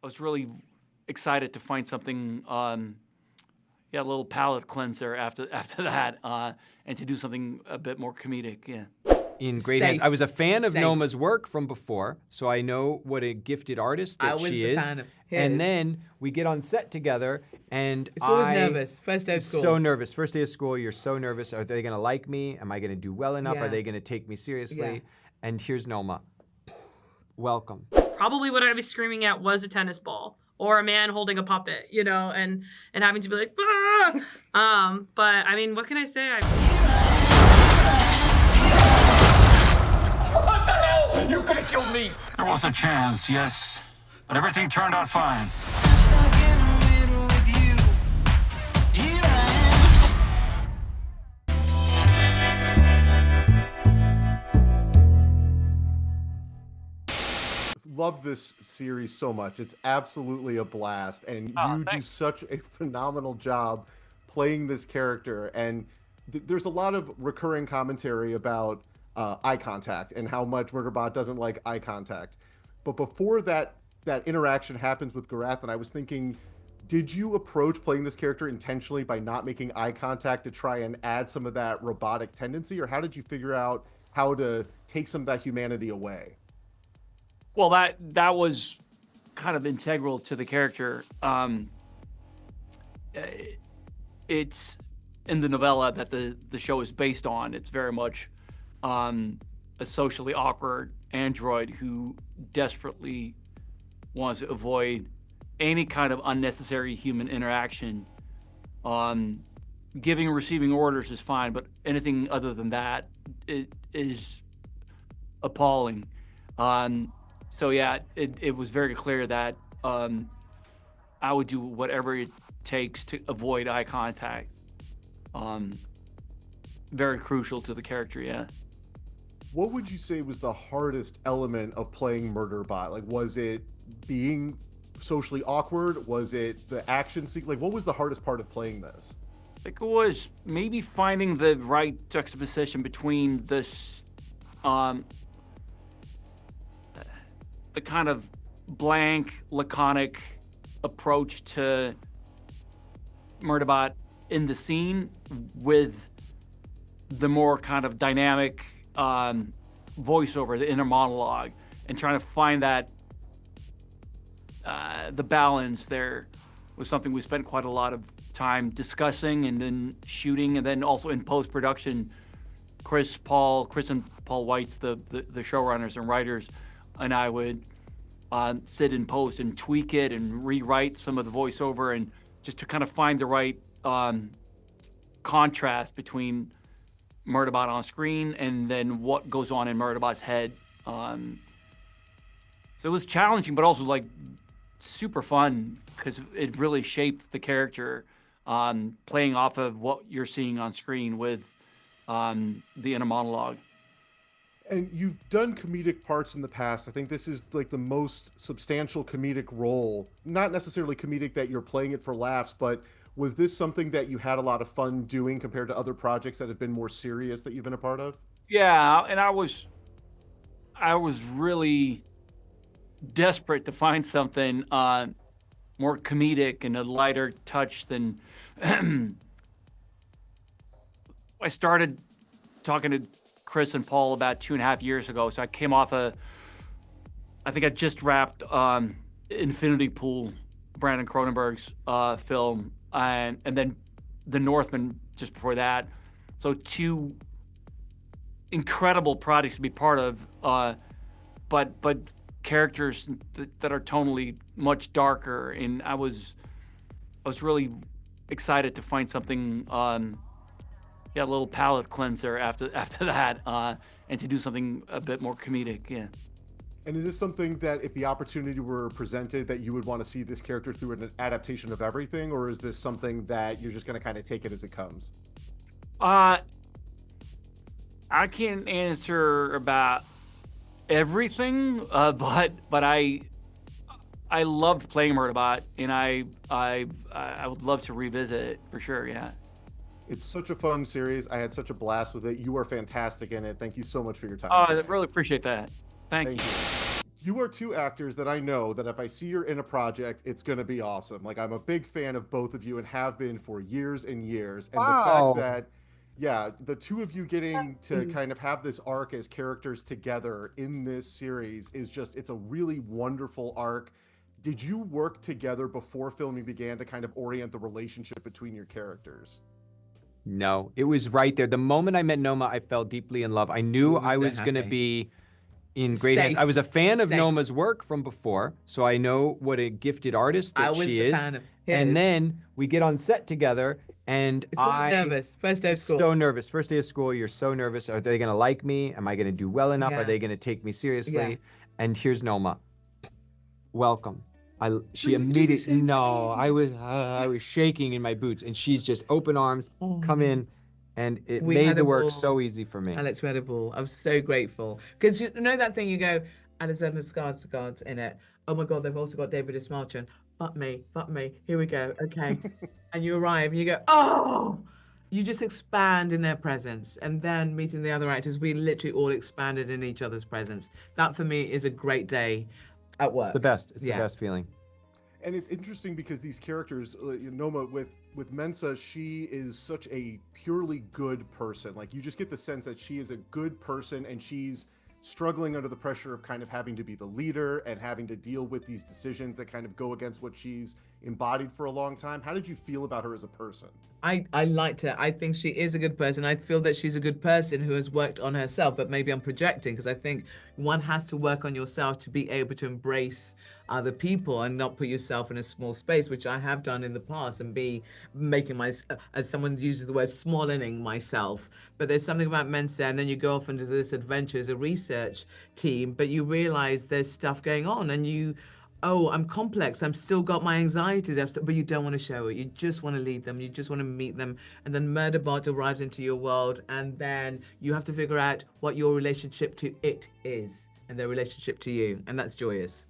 I was really excited to find something, a little palate cleanser after that, and to do something a bit more comedic. Yeah. In great hands. I was a fan of Noma's work from before, so I know what a gifted artist that she is. I was a fan of his. And then we get on set together, and it's always nervous. First day of school. So nervous. First day of school, you're so nervous. Are they going to like me? Am I going to do well enough? Yeah. Are they going to take me seriously? Yeah. And here's Noma. Welcome. Probably what I'd be screaming at was a tennis ball or a man holding a puppet, and having to be like, ah! But I mean, what can I say? What the hell? You could have killed me. There was a chance, yes, but everything turned out fine. I'm stuck in the middle with you. Here I Love this series so much. It's absolutely a blast, and you do such a phenomenal job playing this character. And there's a lot of recurring commentary about eye contact and how much Murderbot doesn't like eye contact. But before that interaction happens with Garath, and I was thinking, did you approach playing this character intentionally by not making eye contact to try and add some of that robotic tendency, or how did you figure out how to take some of that humanity away? Well, that was kind of integral to the character. It's in the novella that the show is based on. It's very much a socially awkward android who desperately wants to avoid any kind of unnecessary human interaction. Giving and receiving orders is fine, but anything other than that is appalling. So yeah, it was very clear that I would do whatever it takes to avoid eye contact. Very crucial to the character, yeah. What would you say was the hardest element of playing Murderbot? Like, was it being socially awkward? Was it the action sequence? Like, what was the hardest part of playing this? I think it was maybe finding the right juxtaposition between this, the kind of blank, laconic approach to Murderbot in the scene with the more kind of dynamic voiceover, the inner monologue, and trying to find that the balance there was something we spent quite a lot of time discussing and then shooting, and then also in post-production, Chris and Paul Weitz, the showrunners and writers, and I would sit in post and tweak it and rewrite some of the voiceover, and just to kind of find the right contrast between Murderbot on screen and then what goes on in Murderbot's head. So it was challenging, but also like super fun because it really shaped the character, playing off of what you're seeing on screen with the inner monologue. And you've done comedic parts in the past. I think this is like the most substantial comedic role. Not necessarily comedic that you're playing it for laughs, but was this something that you had a lot of fun doing compared to other projects that have been more serious that you've been a part of? Yeah, and I was really desperate to find something more comedic and a lighter touch than I started talking to Chris and Paul about 2.5 years ago. So I came off I think I just wrapped Infinity Pool, Brandon Cronenberg's film, and then The Northman just before that. So 2 incredible projects to be part of, but characters that are tonally much darker. And I was really excited to find something, a little palate cleanser after that, and to do something a bit more comedic, yeah. And is this something that if the opportunity were presented that you would want to see this character through an adaptation of everything, or is this something that you're just going to kind of take it as it comes? I can't answer about everything, but I loved playing Murderbot, and I would love to revisit it for sure, yeah. It's such a fun series. I had such a blast with it. You are fantastic in it. Thank you so much for your time. I really appreciate that. Thank you. you are two actors that I know that if I see you're in a project, it's going to be awesome. Like, I'm a big fan of both of you and have been for years and years. And the fact that, yeah, the two of you getting to kind of have this arc as characters together in this series is just, it's a really wonderful arc. Did you work together before filming began to kind of orient the relationship between your characters? No, it was right there. The moment I met Noma, I fell deeply in love. I knew I was going to be in great hands. I was a fan of Noma's work from before, so I know what a gifted artist that she is. Fan of his. And then we get on set together, and nervous. First day of school. So nervous. First day of school, you're so nervous. Are they going to like me? Am I going to do well enough? Are they going to take me seriously? Yeah. And here's Noma. Welcome. She immediately, I was shaking in my boots, and she's just open arms, come in, and it made the work so easy for me. Alex, we had a ball. I was so grateful. Because you know that thing you go, Alexander Skarsgård's in it. Oh my God, they've also got David Dastmalchian. Fuck me, here we go, okay. And you arrive and you go, oh! You just expand in their presence. And then meeting the other actors, we literally all expanded in each other's presence. That for me is a great day at work. It's the best. It's the best feeling. And it's interesting because these characters, Noma, with Mensa, she is such a purely good person. Like, you just get the sense that she is a good person, and she's struggling under the pressure of kind of having to be the leader and having to deal with these decisions that kind of go against what she's embodied for a long time. How did you feel about her as a person? I liked her. I think she is a good person. I feel that she's a good person who has worked on herself, but maybe I'm projecting, because I think one has to work on yourself to be able to embrace other people and not put yourself in a small space, which I have done in the past, and be making as someone uses the word, smallening myself. But there's something about Mensa, and then you go off into this adventure as a research team, but you realize there's stuff going on, and I'm complex. I'm still got my anxieties, but you don't want to show it. You just want to lead them. You just want to meet them. And then Murderbot arrives into your world, and then you have to figure out what your relationship to it is, and their relationship to you, and that's joyous.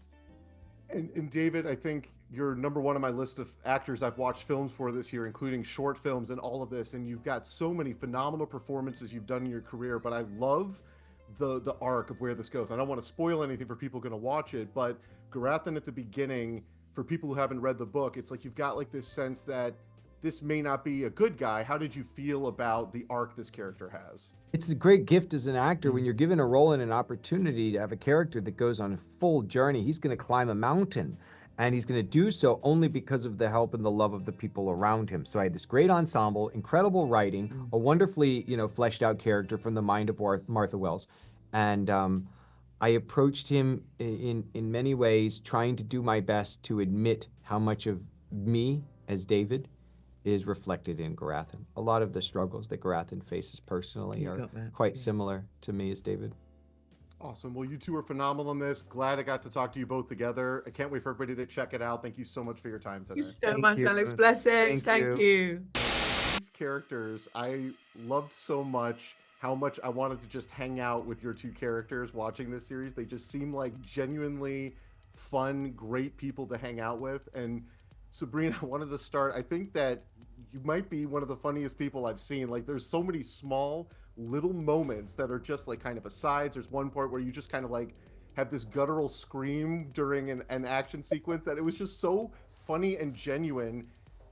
And David, I think you're number one on my list of actors I've watched films for this year, including short films and all of this. And you've got so many phenomenal performances you've done in your career. But I love the arc of where this goes. I don't want to spoil anything for people going to watch it, but Garathan at the beginning, for people who haven't read the book, it's like you've got like this sense that this may not be a good guy. How did you feel about the arc this character has? It's a great gift as an actor when you're given a role and an opportunity to have a character that goes on a full journey. He's going to climb a mountain, and he's going to do so only because of the help and the love of the people around him. So I had this great ensemble, incredible writing, a wonderfully, fleshed out character from the mind of Martha Wells. And I approached him in many ways, trying to do my best to admit how much of me as David is reflected in Garathan. A lot of the struggles that Garathan faces personally are quite similar to me as David. Awesome. Well, you two are phenomenal in this. Glad I got to talk to you both together. I can't wait for everybody to check it out. Thank you so much for your time today. Thank you so much, Alex. Blessings. Thank you. These characters, I loved so much how much I wanted to just hang out with your two characters watching this series. They just seem like genuinely fun, great people to hang out with. And Sabrina, I wanted to start. I think that you might be one of the funniest people I've seen. Like, there's so many small little moments that are just like kind of asides. There's one part where you just kind of like have this guttural scream during an action sequence that it was just so funny and genuine.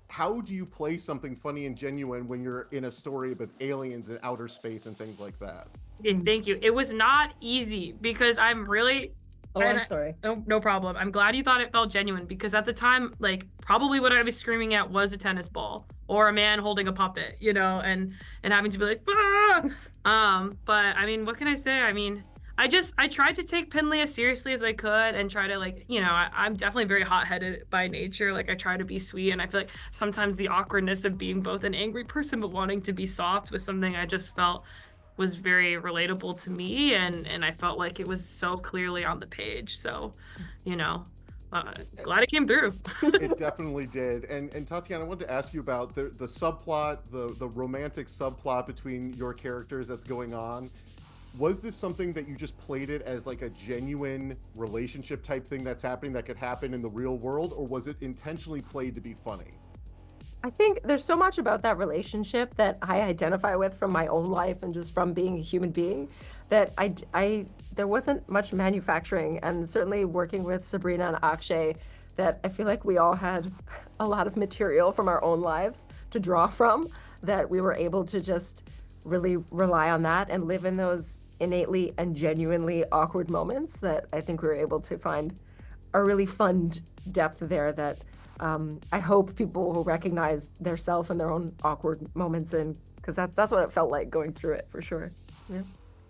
How do you play something funny and genuine when you're in a story with aliens in outer space and things like that? Thank you. It was not easy because I'm really... I'm sorry. No problem. I'm glad you thought it felt genuine, because at the time, like, probably what I was screaming at was a tennis ball or a man holding a puppet, and having to be like, ah! But I mean, what can I say? I mean, I tried to take Pinley as seriously as I could and try to, like, I'm definitely very hot-headed by nature. Like, I try to be sweet, and I feel like sometimes the awkwardness of being both an angry person but wanting to be soft was something I just felt was very relatable to me, and I felt like it was so clearly on the page. So, glad it came through. It definitely did. And Tattiawna, I wanted to ask you about the subplot, the romantic subplot between your characters that's going on. Was this something that you just played it as like a genuine relationship type thing that's happening that could happen in the real world, or was it intentionally played to be funny? I think there's so much about that relationship that I identify with from my own life and just from being a human being that there wasn't much manufacturing, and certainly working with Sabrina and Akshay, that I feel like we all had a lot of material from our own lives to draw from, that we were able to just really rely on that and live in those innately and genuinely awkward moments that I think we were able to find a really fun depth there that I hope people will recognize their self and their own awkward moments in, because that's what it felt like going through it, for sure. Yeah.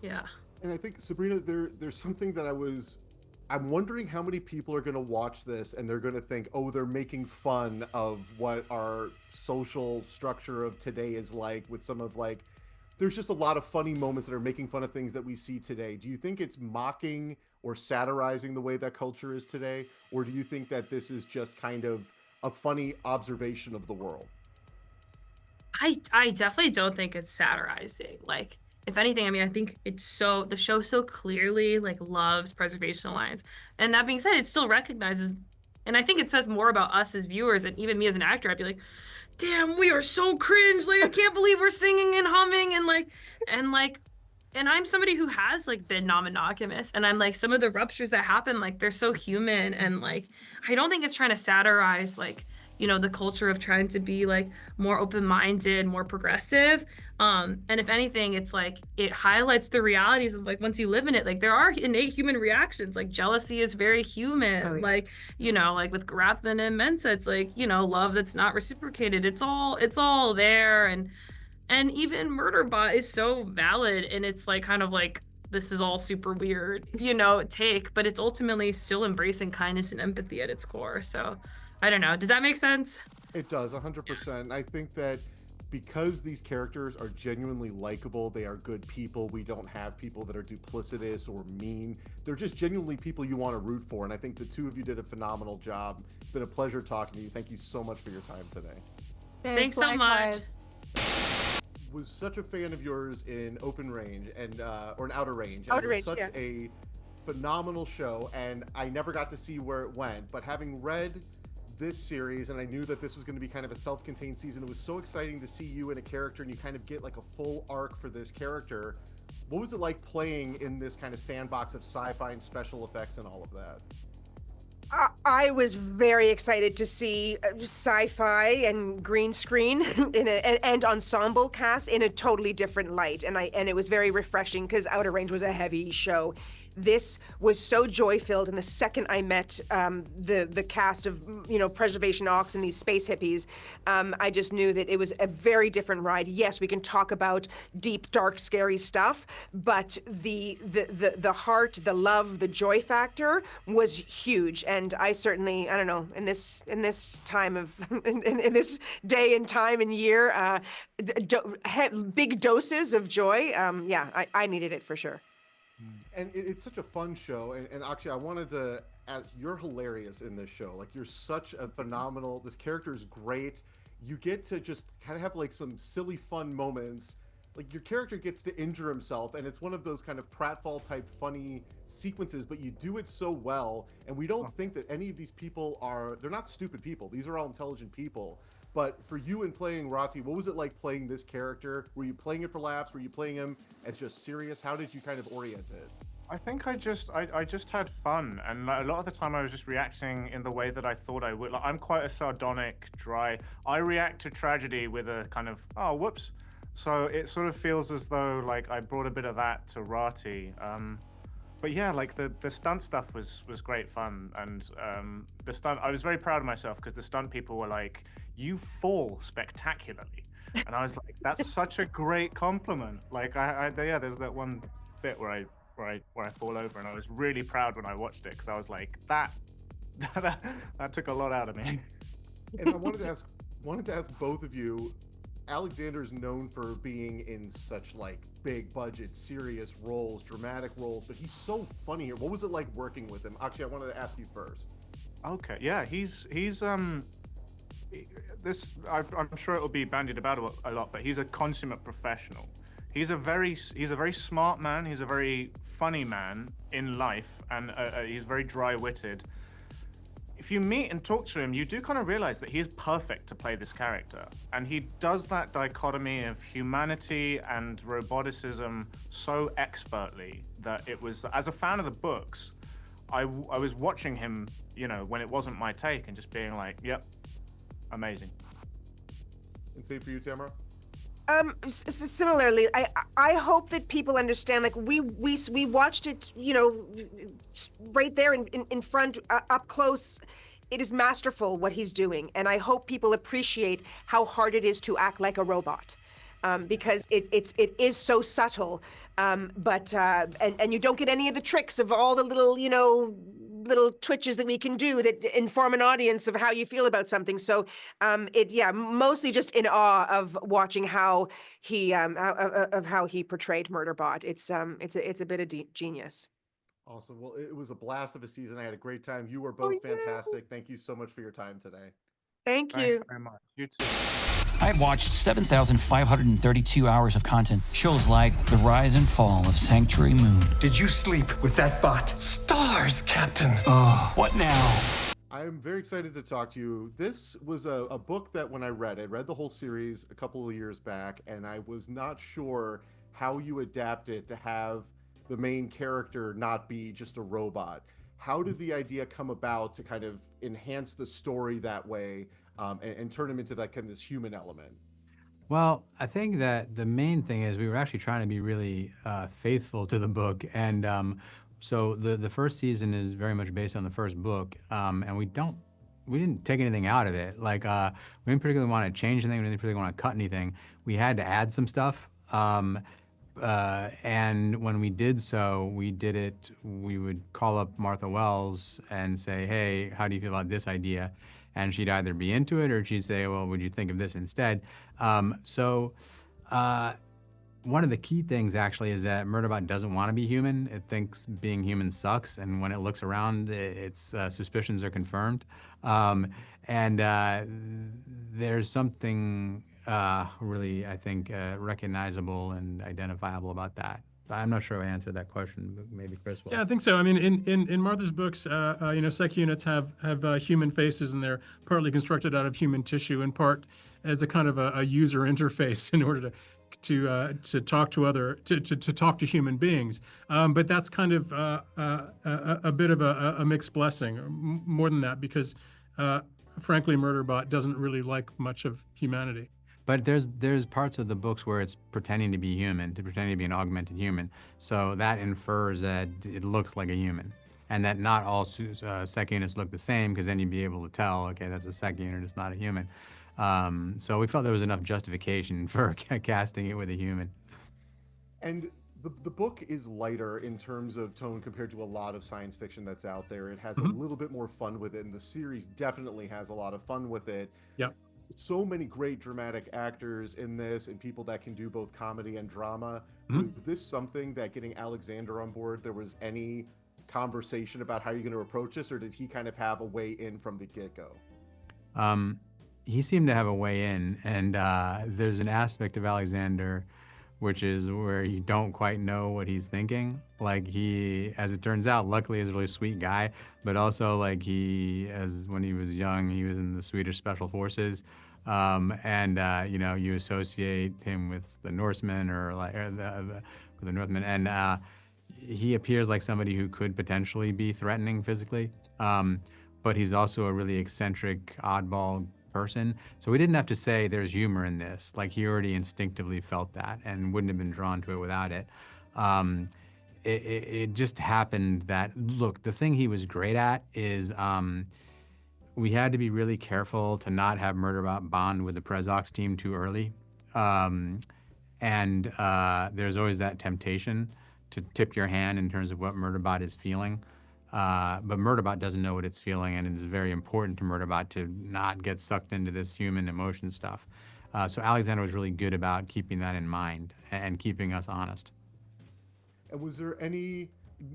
Yeah. And I think, Sabrina, there's something that I'm wondering how many people are going to watch this and they're going to think, oh, they're making fun of what our social structure of today is like, with some of like, there's just a lot of funny moments that are making fun of things that we see today. Do you think it's mocking or satirizing the way that culture is today? Or do you think that this is just kind of a funny observation of the world? I definitely don't think it's satirizing. Like, if anything, I mean, I think the show so clearly like loves Preservation Alliance. And that being said, it still recognizes, and I think it says more about us as viewers, and even me as an actor, I'd be like, damn, we are so cringe. Like, I can't believe we're singing and humming and I'm somebody who has like been non-monogamous, and I'm like, some of the ruptures that happen, like, they're so human, and like, I don't think it's trying to satirize like, you know, the culture of trying to be like more open-minded, more progressive. And if anything, it's like, it highlights the realities of like, once you live in it, like, there are innate human reactions. Like, jealousy is very human. Oh, yeah. Like, you know, like with Garathan and Mensa, it's like, you know, love that's not reciprocated. It's all there. And even Murderbot is so valid, and it's like kind of like, this is all super weird, you know, take, but it's ultimately still embracing kindness and empathy at its core. So I don't know. Does that make sense? It does, 100%. I think that because these characters are genuinely likable, they are good people. We don't have people that are duplicitous or mean. They're just genuinely people you want to root for. And I think the two of you did a phenomenal job. It's been a pleasure talking to you. Thank you so much for your time today. Thanks so much. Was such a fan of yours in Open Range and or in Outer Range. And Outer it was Range, such yeah. a phenomenal show, and I never got to see where it went. But having read this series, and I knew that this was going to be kind of a self-contained season, it was so exciting to see you in a character, and you kind of get like a full arc for this character. What was it like playing in this kind of sandbox of sci-fi and special effects and all of that? I was very excited to see sci-fi and green screen and ensemble cast in a totally different light, and it was very refreshing because Outer Range was a heavy show. This was so joy-filled, and the second I met the cast of, you know, Preservation Ox and these space hippies, I just knew that it was a very different ride. Yes, we can talk about deep, dark, scary stuff, but the heart, the love, the joy factor was huge. And I certainly, I don't know, in this time of in this day and time and year, big doses of joy. Yeah, I needed it for sure. And it's such a fun show, and actually I wanted to ask, you're hilarious in this show. Like, you're such a phenomenal, this character is great. You get to just kind of have like some silly fun moments. Like, your character gets to injure himself, and it's one of those kind of pratfall type funny sequences, but you do it so well, and we don't think that any of these people they're not stupid people. These are all intelligent people. But for you in playing Rati, what was it like playing this character? Were you playing it for laughs? Were you playing him as just serious? How did you kind of orient it? I think I just had fun, and a lot of the time I was just reacting in the way that I thought I would. Like, I'm quite a sardonic, dry. I react to tragedy with a kind of, oh, whoops. So it sort of feels as though like I brought a bit of that to Rati. But yeah, like the stunt stuff was great fun, and I was very proud of myself because the stunt people were like, "You fall spectacularly," and I was like, "That's such a great compliment." Like, there's that one bit where I fall over, and I was really proud when I watched it because I was like, that took a lot out of me. And I wanted to ask both of you. Alexander's known for being in such like big budget, serious roles, dramatic roles, but he's so funny here. What was it like working with him? Actually, I wanted to ask you first. Okay, yeah, he's I'm sure it will be bandied about a lot, but he's a consummate professional. He's a very smart man. He's a very funny man in life, and he's very dry-witted. if you meet and talk to him, you do kind of realize that he is perfect to play this character. And he does that dichotomy of humanity and roboticism so expertly that it was, as a fan of the books, I was watching him, you know, when it wasn't my take and just being like, yep, amazing. And same for you, Tamara? Similarly, I hope that people understand, like, we watched it, you know, right there in front, up close. It is masterful what he's doing, and I hope people appreciate how hard it is to act like a robot. Because it is so subtle, but you don't get any of the tricks of all the little, you know, little twitches that we can do that inform an audience of how you feel about something. So mostly just in awe of watching how he portrayed Murderbot. It's a bit of genius. Awesome. Well, it was a blast of a season. I had a great time. You were both fantastic. Thank you so much for your time today. Thank you. Thanks very much. You too. I've watched 7,532 hours of content. Shows like The Rise and Fall of Sanctuary Moon. Did you sleep with that bot? Stars, Captain. Oh, what now? I'm very excited to talk to you. This was a book that when I read the whole series a couple of years back, and I was not sure how you adapt it to have the main character not be just a robot. How did the idea come about to kind of enhance the story that way and turn him into that kind of this human element? Well, I think that the main thing is we were actually trying to be really faithful to the book. And so the first season is very much based on the first book. And we didn't take anything out of it. Like, we didn't particularly want to change anything. We didn't particularly want to cut anything. We had to add some stuff. And when we did so, we would call up Martha Wells and say, hey, how do you feel about this idea? And she'd either be into it or she'd say, well, would you think of this instead? One of the key things actually is that Murderbot doesn't want to be human. It thinks being human sucks. And when it looks around, its suspicions are confirmed. There's something really, I think, recognizable and identifiable about that. I'm not sure I answered that question, but maybe Chris will. Yeah, I think so. I mean, in Martha's books, psych units have human faces, and they're partly constructed out of human tissue, in part as a kind of a user interface in order to talk to talk to human beings. But that's kind of a bit of a mixed blessing. More than that, because frankly, Murderbot doesn't really like much of humanity. But there's parts of the books where it's pretending to be human, pretending to be an augmented human. So that infers that it looks like a human, and that not all sec units look the same, because then you'd be able to tell, okay, that's a sec unit, it's not a human. So we felt there was enough justification for casting it with a human. And the book is lighter in terms of tone compared to a lot of science fiction that's out there. It has a little bit more fun with it, and the series definitely has a lot of fun with it. Yep. So many great dramatic actors in this, and people that can do both comedy and drama. Was this something that, getting Alexander on board, there was any conversation about how you're going to approach this, or did he kind of have a way in from the get-go? He seemed to have a way in, and there's an aspect of Alexander which is where you don't quite know what he's thinking. Like, he, as it turns out, luckily is a really sweet guy, but also, like, when he was young, he was in the Swedish Special Forces. You associate him with the Norsemen the Northmen, and he appears like somebody who could potentially be threatening physically. But he's also a really eccentric, oddball person. So we didn't have to say there's humor in this. Like, he already instinctively felt that and wouldn't have been drawn to it without it. It just happened that, look, the thing he was great at is we had to be really careful to not have Murderbot bond with the Prezox team too early. There's always that temptation to tip your hand in terms of what Murderbot is feeling. But Murderbot doesn't know what it's feeling, and it is very important to Murderbot to not get sucked into this human emotion stuff. So Alexander was really good about keeping that in mind and keeping us honest. And was there any,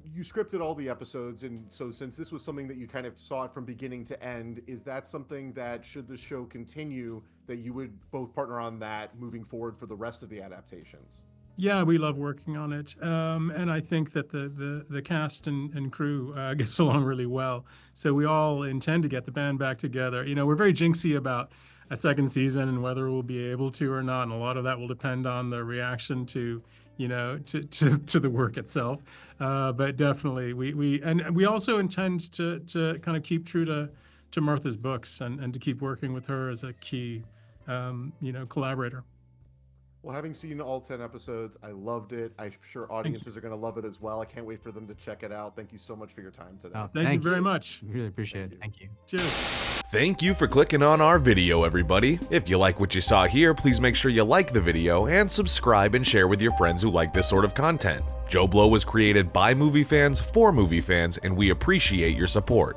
you scripted all the episodes, and so since this was something that you kind of saw it from beginning to end, is that something that, should the show continue, that you would both partner on that moving forward for the rest of the adaptations? Yeah, we love working on it, and I think that the cast and crew gets along really well. So we all intend to get the band back together. You know, we're very jinxy about a second season and whether we'll be able to or not, and a lot of that will depend on the reaction to, you know, to the work itself. But definitely, we also intend to kind of keep true to Martha's books and to keep working with her as a key, you know, collaborator. Well, having seen all 10 episodes, I loved it. I'm sure audiences are going to love it as well. I can't wait for them to check it out. Thank you so much for your time today. Oh, Thank you very much. Really appreciate it. Thank you. Cheers. Thank you for clicking on our video, everybody. If you like what you saw here, please make sure you like the video and subscribe and share with your friends who like this sort of content. JoBlo was created by movie fans for movie fans, and we appreciate your support.